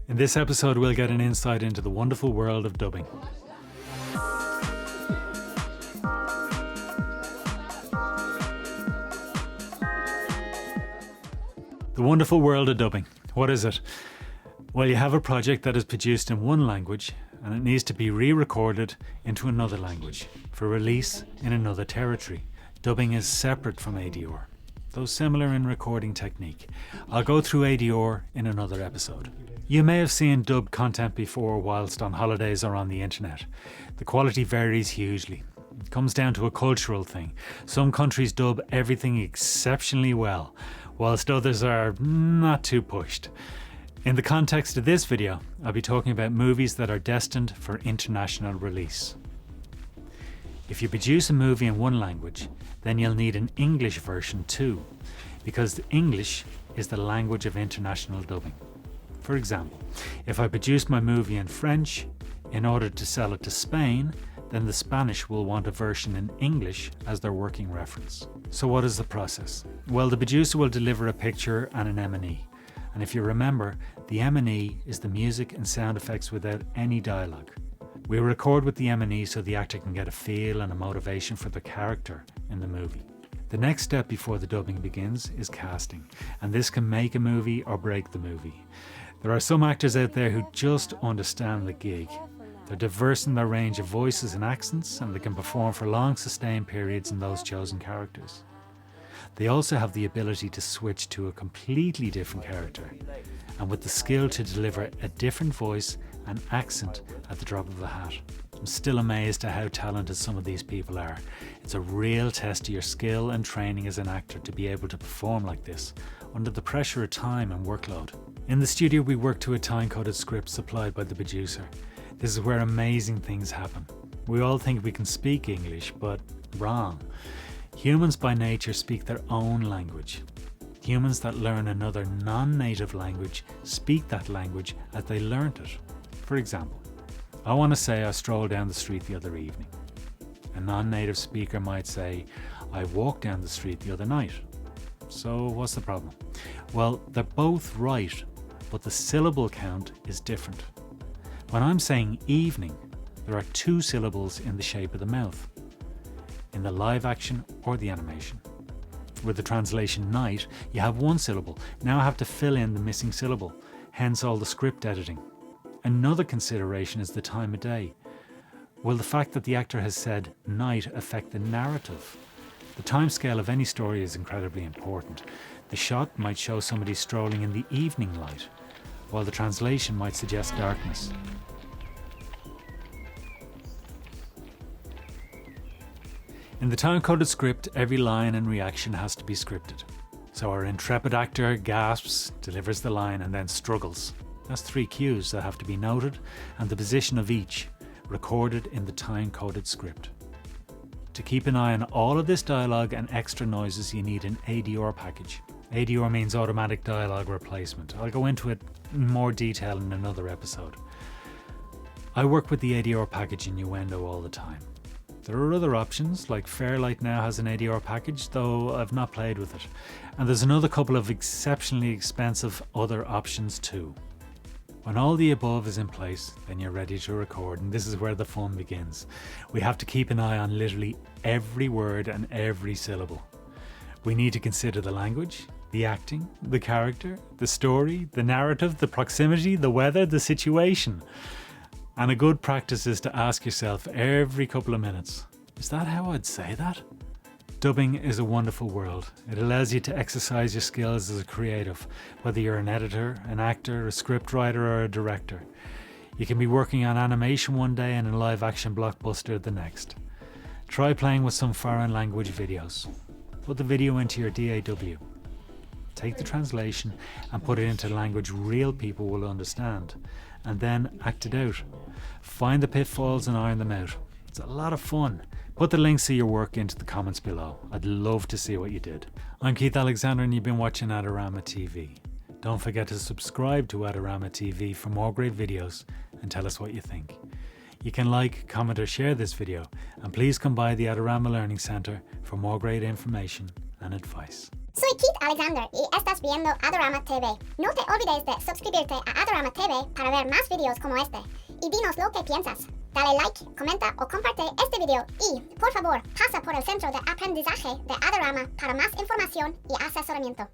In this episode, we'll get an insight into the wonderful world of dubbing. The wonderful world of dubbing. What is it? Well, you have a project that is produced in one language and it needs to be re-recorded into another language for release in another territory. Dubbing is separate from ADR, though similar in recording technique. I'll go through ADR in another episode. You may have seen dubbed content before whilst on holidays or on the internet. The quality varies hugely. It comes down to a cultural thing. Some countries dub everything exceptionally well, whilst others are not too pushed. In the context of this video, I'll be talking about movies that are destined for international release. If you produce a movie in one language, then you'll need an English version too, because English is the language of international dubbing. For example, if I produce my movie in French, in order to sell it to Spain, then the Spanish will want a version in English as their working reference. So what is the process? Well, the producer will deliver a picture and an M&E. And if you remember, the M&E is the music and sound effects without any dialogue. We record with the M&E so the actor can get a feel and a motivation for the character in the movie. The next step before the dubbing begins is casting, and this can make a movie or break the movie. There are some actors out there who just understand the gig. They're diverse in their range of voices and accents, and they can perform for long sustained periods in those chosen characters. They also have the ability to switch to a completely different character, and with the skill to deliver a different voice and accent at the drop of a hat. I'm still amazed at how talented some of these people are. It's a real test of your skill and training as an actor to be able to perform like this, under the pressure of time and workload. In the studio, we work to a time-coded script supplied by the producer. This is where amazing things happen. We all think we can speak English, but wrong. Humans by nature speak their own language. Humans that learn another non-native language speak that language as they learnt it. For example, I want to say I strolled down the street the other evening. A non-native speaker might say, I walked down the street the other night. So what's the problem? Well, they're both right, but the syllable count is different. When I'm saying evening, there are 2 syllables in the shape of the mouth, in the live action or the animation. With the translation night, you have 1 syllable. Now I have to fill in the missing syllable, hence all the script editing. Another consideration is the time of day. Will the fact that the actor has said night affect the narrative? The timescale of any story is incredibly important. The shot might show somebody strolling in the evening light, while the translation might suggest darkness. In the time-coded script, every line and reaction has to be scripted. So our intrepid actor gasps, delivers the line, and then struggles. That's 3 cues that have to be noted, and the position of each, recorded in the time-coded script. To keep an eye on all of this dialogue and extra noises, you need an ADR package. ADR means automatic dialogue replacement. I'll go into it in more detail in another episode. I work with the ADR package in Nuendo all the time. There are other options, like Fairlight now has an ADR package, though I've not played with it. And there's another couple of exceptionally expensive other options too. When all the above is in place, then you're ready to record, and this is where the fun begins. We have to keep an eye on literally every word and every syllable. We need to consider the language, the acting, the character, the story, the narrative, the proximity, the weather, the situation. And a good practice is to ask yourself every couple of minutes, is that how I'd say that? Dubbing is a wonderful world. It allows you to exercise your skills as a creative, whether you're an editor, an actor, a scriptwriter, or a director. You can be working on animation one day and a live action blockbuster the next. Try playing with some foreign language videos. Put the video into your DAW. Take the translation and put it into language real people will understand, and then act it out. Find the pitfalls and iron them out. It's a lot of fun. Put the links to your work into the comments below. I'd love to see what you did. I'm Keith Alexander and you've been watching Adorama TV. Don't forget to subscribe to Adorama TV for more great videos and tell us what you think. You can like, comment or share this video, and please come by the Adorama Learning Centre for more great information and advice. Soy Keith Alexander y estás viendo Adorama TV. No te olvides de suscribirte a Adorama TV para ver más videos como este. Y dinos lo que piensas. Dale like, comenta o comparte este video y, por favor, pasa por el centro de aprendizaje de Adorama para más información y asesoramiento.